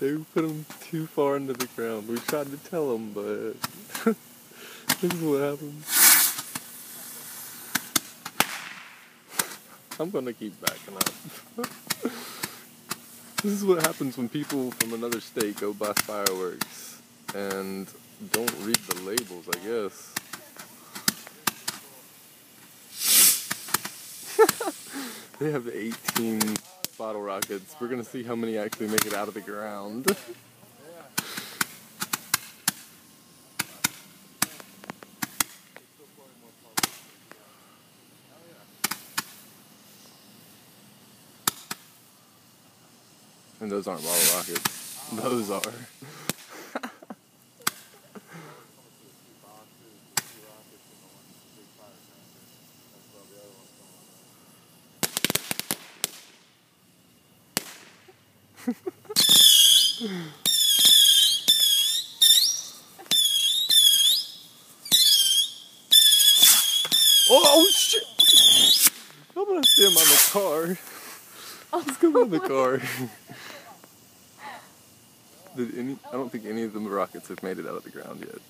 They put them too far into the ground. We tried to tell them, but this is what happens. I'm gonna keep backing up. This is what happens when people from another state go buy fireworks and don't read the labels, I guess. They have 18 bottle rockets. We're gonna see how many actually make it out of the ground. And those aren't bottle rockets. Those are. Oh shit! I'm gonna steal on the car. Let's go in the car. I don't think any of the rockets have made it out of the ground yet.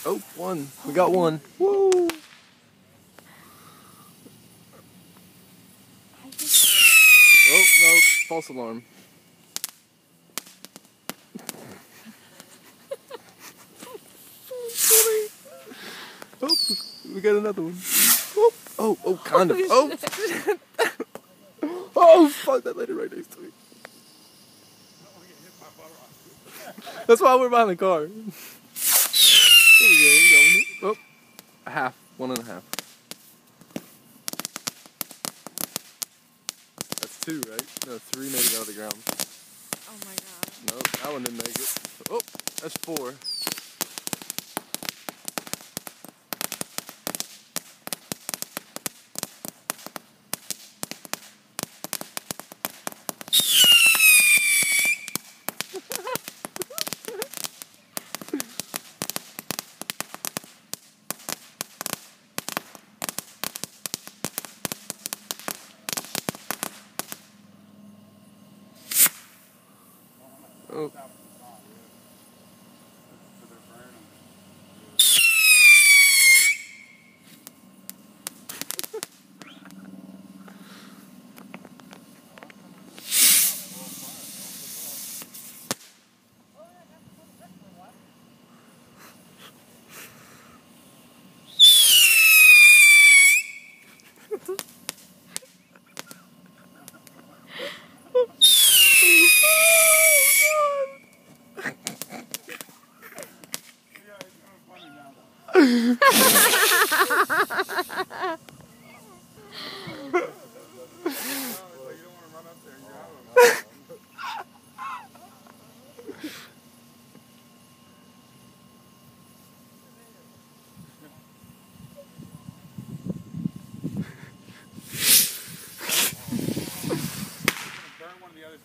Oh, one. We got one. Woo! Oh, no. False alarm. Oh, we got another one. Oh, kind of. Oh! Oh, fuck, that lady right next to me. That's why we're behind the car. There we go. Oh, a half. 1.5. That's 2, right? No, 3 made it out of the ground. Oh my god. No, that one didn't make it. Oh, that's 4. Oh.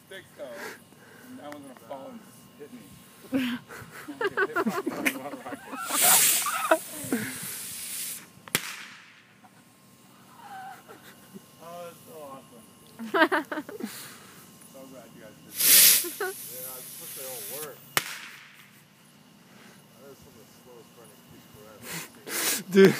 Sticks though, and that one's gonna fall and hit me. Oh, that's so awesome. So glad you guys did that. Yeah, I wish they all work. That is some of the slowest burning piece of bread I've ever seen. Dude.